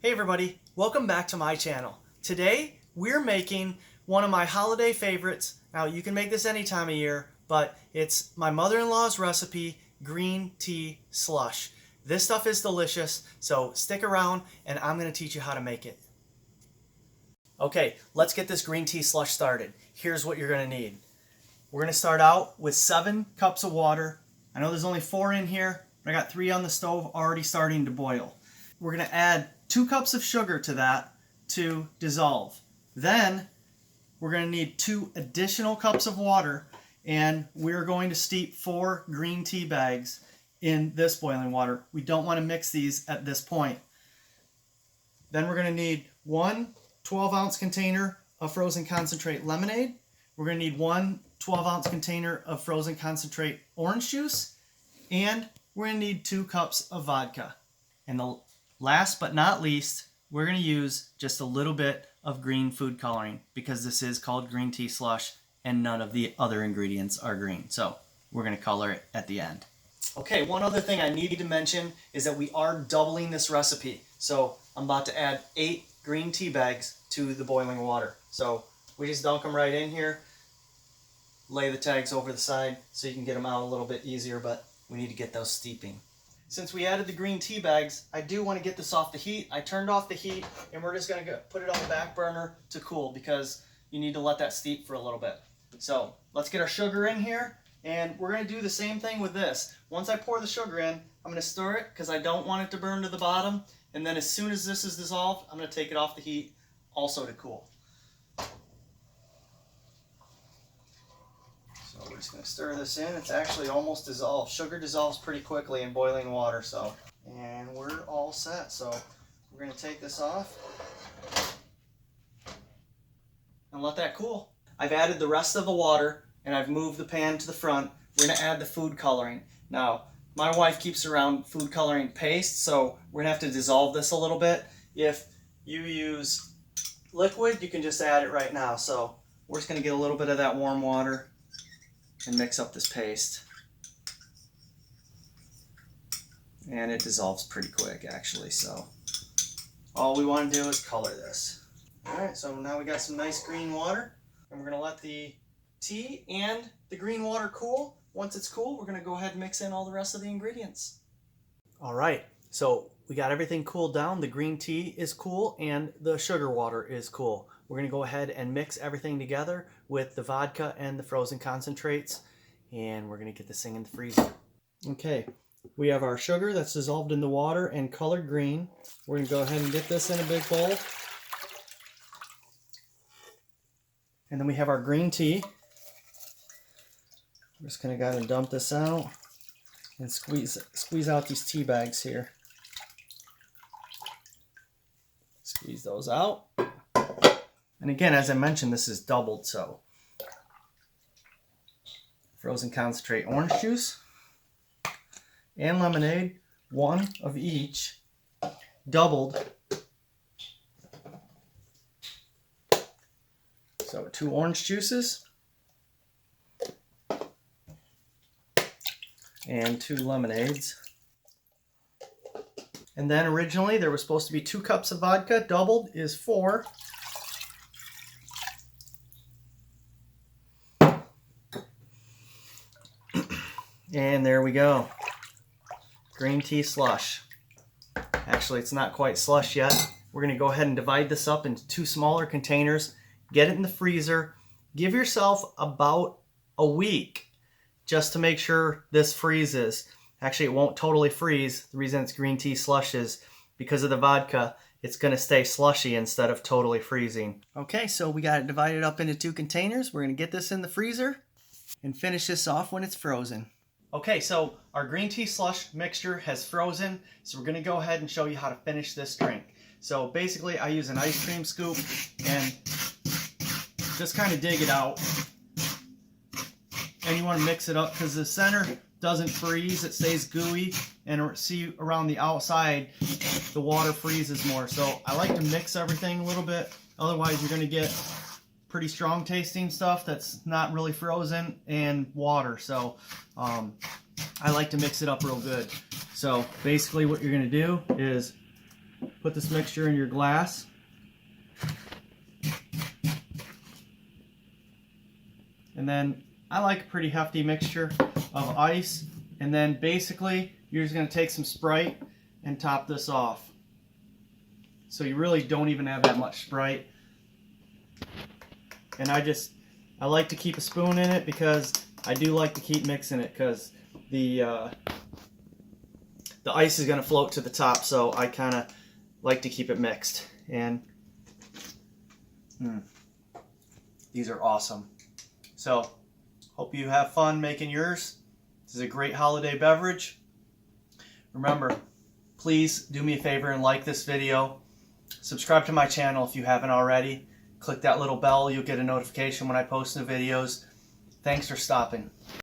Hey everybody, welcome back to my channel. Today we're making one of my holiday favorites. Now you can make this any time of year, but it's my mother-in-law's recipe, green tea slush. This stuff is delicious, so stick around and I'm going to teach you how to make it. Okay, let's get this green tea slush started. Here's what you're going to need. We're going to start out with 7 cups of water. I know there's only 4 in here, but I got 3 on the stove already starting to boil. We're going to add 2 cups of sugar to that to dissolve. Then we're going to need 2 additional cups of water, and we're going to steep 4 green tea bags in this boiling water. We don't want to mix these at this point. Then we're going to need 1 12-ounce container of frozen concentrate lemonade. We're going to need 1 12-ounce container of frozen concentrate orange juice, and we're going to need 2 cups of vodka. And the last but not least, we're going to use just a little bit of green food coloring because this is called green tea slush and none of the other ingredients are green. So we're going to color it at the end. Okay, one other thing I need to mention is that we are doubling this recipe. So I'm about to add 8 green tea bags to the boiling water. So we just dunk them right in here, lay the tags over the side so you can get them out a little bit easier, but we need to get those steeping. Since we added the green tea bags, I do want to get this off the heat. I turned off the heat and we're just going to put it on the back burner to cool because you need to let that steep for a little bit. So let's get our sugar in here and we're going to do the same thing with this. Once I pour the sugar in, I'm going to stir it because I don't want it to burn to the bottom. And then as soon as this is dissolved, I'm going to take it off the heat also to cool. So we're just going to stir this in. It's actually almost dissolved. Sugar dissolves pretty quickly in boiling water, so. And we're all set. So we're going to take this off and let that cool. I've added the rest of the water and I've moved the pan to the front. We're going to add the food coloring. Now, my wife keeps around food coloring paste, so we're going to have to dissolve this a little bit. If you use liquid, you can just add it right now. So we're just going to get a little bit of that warm water and mix up this paste. And it dissolves pretty quick actually, so all we want to do is color this. Alright, so now we got some nice green water and we're going to let the tea and the green water cool. Once it's cool, we're going to go ahead and mix in all the rest of the ingredients. Alright, so we got everything cooled down. The green tea is cool and the sugar water is cool. We're going to go ahead and mix everything together with the vodka and the frozen concentrates, and we're going to get this thing in the freezer. Okay, we have our sugar that's dissolved in the water and colored green. We're going to go ahead and get this in a big bowl. And then we have our green tea. We're just going to go ahead and dump this out and squeeze out these tea bags here. Squeeze those out. And again, as I mentioned, this is doubled, so frozen concentrate orange juice and lemonade, 1 of each, doubled. So 2 orange juices and 2 lemonades. And then originally there was supposed to be 2 cups of vodka, doubled is 4. And there we go. Green tea slush. Actually, it's not quite slush yet. We're going to go ahead and divide this up into 2 smaller containers. Get it in the freezer. Give yourself about a week just to make sure this freezes. Actually, it won't totally freeze. The reason it's green tea slush is because of the vodka. It's going to stay slushy instead of totally freezing. Okay, so we got it divided up into 2 containers. We're going to get this in the freezer and finish this off when it's frozen. Okay, so our green tea slush mixture has frozen, so we're going to go ahead and show you how to finish this drink. So basically I use an ice cream scoop and just kind of dig it out. And you want to mix it up because the center doesn't freeze, it stays gooey, and see around the outside the water freezes more. So I like to mix everything a little bit, otherwise you're going to get pretty strong tasting stuff that's not really frozen and water. So I like to mix it up real good. So basically what you're going to do is put this mixture in your glass. And then I like a pretty hefty mixture of ice. And then basically you're just going to take some Sprite and top this off. So you really don't even have that much Sprite. And I like to keep a spoon in it because I do like to keep mixing it because the ice is going to float to the top, so I kind of like to keep it mixed. And these are awesome. So hope you have fun making yours. This is a great holiday beverage. Remember, please do me a favor and like this video. Subscribe to my channel if you haven't already. Click that little bell. You'll get a notification when I post new videos. Thanks for stopping.